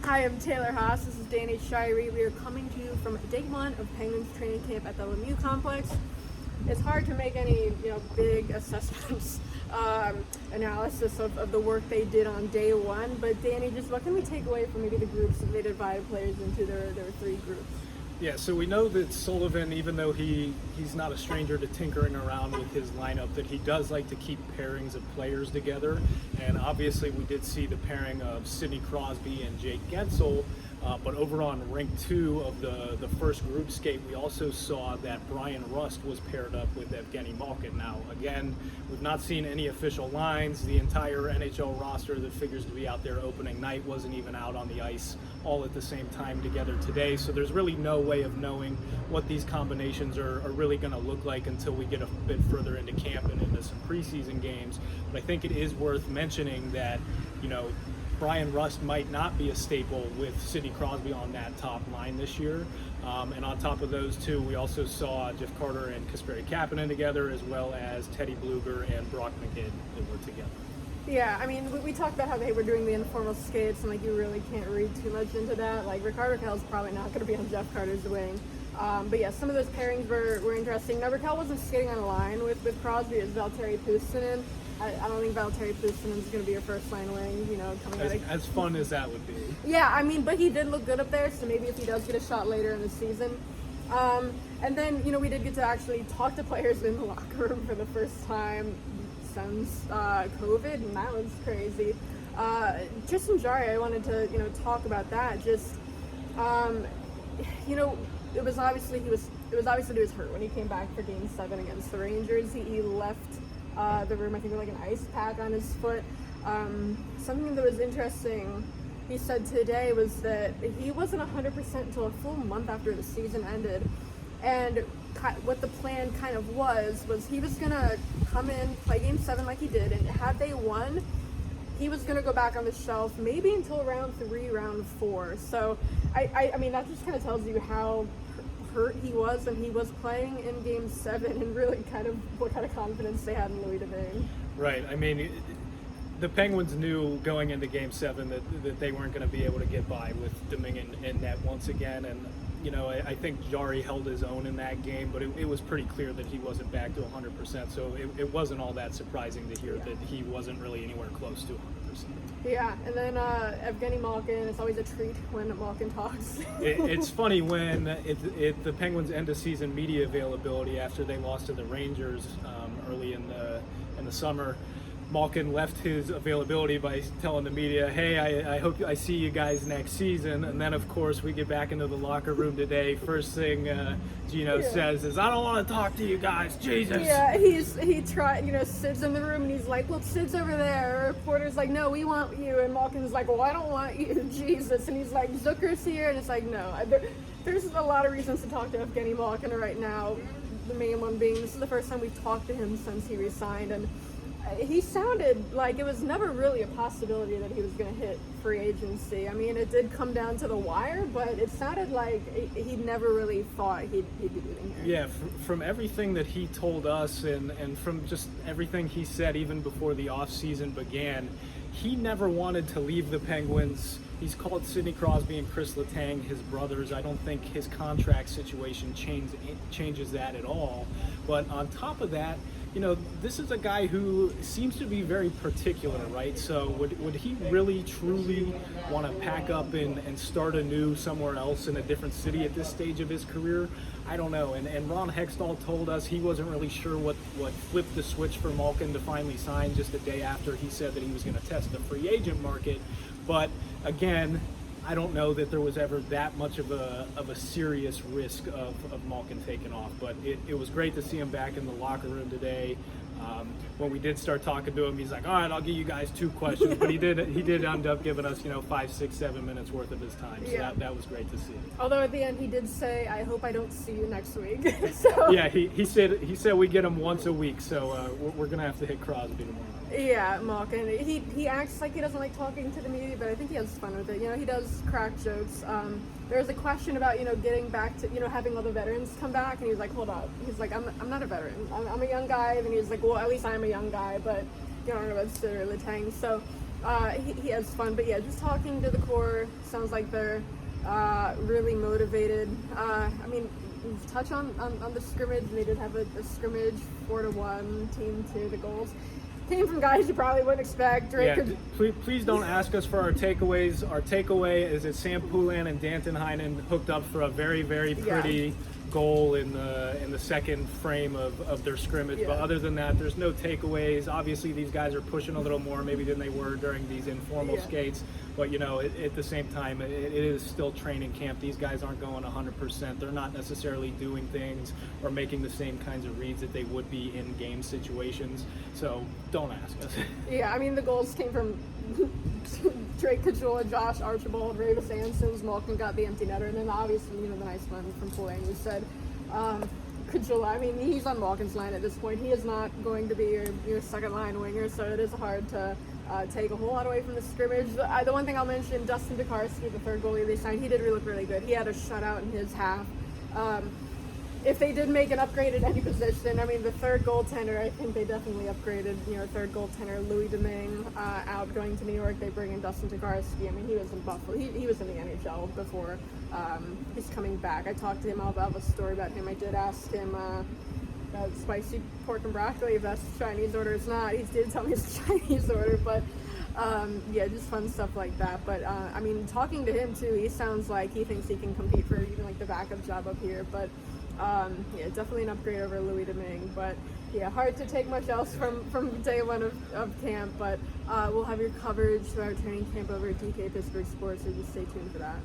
Hi, I'm Taylor Haase. This is Danny Shirey. We are coming to you from day one of Penguins training camp at the Lemieux complex. It's hard to make any, big assessments, analysis of the work they did on day one. But Danny, just what can we take away from maybe the groups that they divided players into their three groups? Yeah, so we know that Sullivan, even though he's not a stranger to tinkering around with his lineup, that he does like to keep pairings of players together. And obviously we did see the pairing of Sidney Crosby and Jake Gensel, but over on rink 2 of the first group skate, we also saw that Brian Rust was paired up with Evgeny Malkin. Now, again, we've not seen any official lines. The entire NHL roster that figures to be out there opening night wasn't even out on the ice all at the same time together today. So there's really no way of knowing what these combinations are really going to look like until we get a bit further into camp and into some preseason games. But I think it is worth mentioning that, Brian Rust might not be a staple with Sidney Crosby on that top line this year. And on top of those two, we also saw Jeff Carter and Kasperi Kapanen together, as well as Teddy Bluger and Brock McGinn that were together. Yeah, I mean, we talked about how they were doing the informal skates, and you really can't read too much into that. Ricardo Rakell's probably not going to be on Jeff Carter's wing. But yeah, some of those pairings were interesting. Now, Rakell wasn't skating on a line with Crosby. It was Valtteri Puustinen. I don't think Valtteri Puustinen is going to be your first line wing, coming out of... As fun as that would be. Yeah, I mean, but he did look good up there, so maybe if he does get a shot later in the season. And then, we did get to actually talk to players in the locker room for the first time since COVID, and that was crazy. Tristan Jarry, I wanted to, talk about that. Just, it was obviously he was hurt when he came back for Game 7 against the Rangers. He left the room, I think, with an ice pack on his foot. Something that was interesting he said today was that he wasn't 100% until a full month after the season ended. And what the plan kind of was he was going to come in, play Game 7 like he did, and had they won, he was going to go back on the shelf maybe until round 3, round 4. So, I mean, that just kind of tells you how hurt he was when he was playing in Game 7 and really kind of what kind of confidence they had in Louis Domingue. Right. I mean, the Penguins knew going into Game 7 that they weren't going to be able to get by with Domingue in net once again. And, I think Jarry held his own in that game, but it was pretty clear that he wasn't back to 100%. So it wasn't all that surprising to hear that he wasn't really anywhere close to 100%. Yeah, and then Evgeny Malkin, it's always a treat when Malkin talks. It's funny when the Penguins' end-of-season media availability after they lost to the Rangers early in the summer, Malkin left his availability by telling the media, hey, I hope I see you guys next season. And then, of course, we get back into the locker room today. First thing Gino says is, I don't want to talk to you guys, Jesus. Yeah, he tried, Sid's in the room, and he's like, well, Sid's over there. Reporter's like, no, we want you. And Malkin's like, well, I don't want you, Jesus. And he's like, Zucker's here. And it's like, no. There's a lot of reasons to talk to Evgeny Malkin right now. The main one being, this is the first time we've talked to him since he resigned. And he sounded like it was never really a possibility that he was going to hit free agency. I mean, it did come down to the wire, but it sounded like he never really thought he'd be leaving here. Yeah, from everything that he told us and from just everything he said even before the offseason began, he never wanted to leave the Penguins. He's called Sidney Crosby and Chris Letang his brothers. I don't think his contract situation changes that at all. But on top of that, this is a guy who seems to be very particular, right? So would he really, truly want to pack up and start anew somewhere else in a different city at this stage of his career? I don't know. And Ron Hextall told us he wasn't really sure what flipped the switch for Malkin to finally sign just a day after he said that he was going to test the free agent market. But again, I don't know that there was ever that much of a serious risk of Malkin taking off, but it was great to see him back in the locker room today. When we did start talking to him, he's like, all right, I'll give you guys 2 questions. But he did end up giving us, 5, 6, 7 minutes worth of his time. So that was great to see. Although at the end he did say, I hope I don't see you next week. So yeah, he said we get him once a week. So we're going to have to hit Crosby tomorrow. Yeah, Malkin. He acts like he doesn't like talking to the media, but I think he has fun with it. He does crack jokes. There was a question about, getting back to, having all the veterans come back, and he was like, hold up. He's like, I'm not a veteran. I'm a young guy. And he was like, well, at least I'm a young guy, but I don't know about Sid or Letang. So he has fun, but yeah, just talking to the core, sounds like they're really motivated. I mean, touch on the scrimmage. They did have a scrimmage, 4-1, team 2. The goals came from guys you probably wouldn't expect. Please don't ask us for our takeaways. Our takeaway is that Sam Poulin and Danton Heinen hooked up for a very, very pretty goal in the second frame of their scrimmage. But other than that, there's no takeaways. Obviously, these guys are pushing a little more maybe than they were during these informal skates. But, you know, at the same time, it is still training camp. These guys aren't going 100%. They're not necessarily doing things or making the same kinds of reads that they would be in game situations. So don't ask us. Yeah, I mean, the goals came from Drake Kajula, Josh Archibald, Ravis Ansons. Malkin got the empty netter. And then obviously, you know, the nice one from Poulin, who said, Kajula, I mean, he's on Malkin's line at this point. He is not going to be your second line winger, so it is hard to take a whole lot away from the scrimmage. The one thing I'll mention, Dustin Tokarski, the third goalie they signed, he did look really good. He had a shutout in his half. If they did make an upgrade at any position, I mean, the third goaltender, I think they definitely upgraded, you know, third goaltender, Louis Domingue, out going to New York. They bring in Dustin Tokarski. I mean, he was in Buffalo. He was in the NHL before he's coming back. I talked to him. I'll have a story about him. I did ask him spicy pork and broccoli, if that's Chinese order. It's not. He did tell me it's Chinese order, but yeah, just fun stuff like that. But I mean, talking to him too, he sounds like he thinks he can compete for even like the backup job up here. But yeah, definitely an upgrade over Louis Domingue. But yeah, hard to take much else from day one of camp. But we'll have your coverage throughout training camp over at DK Pittsburgh Sports, so just stay tuned for that.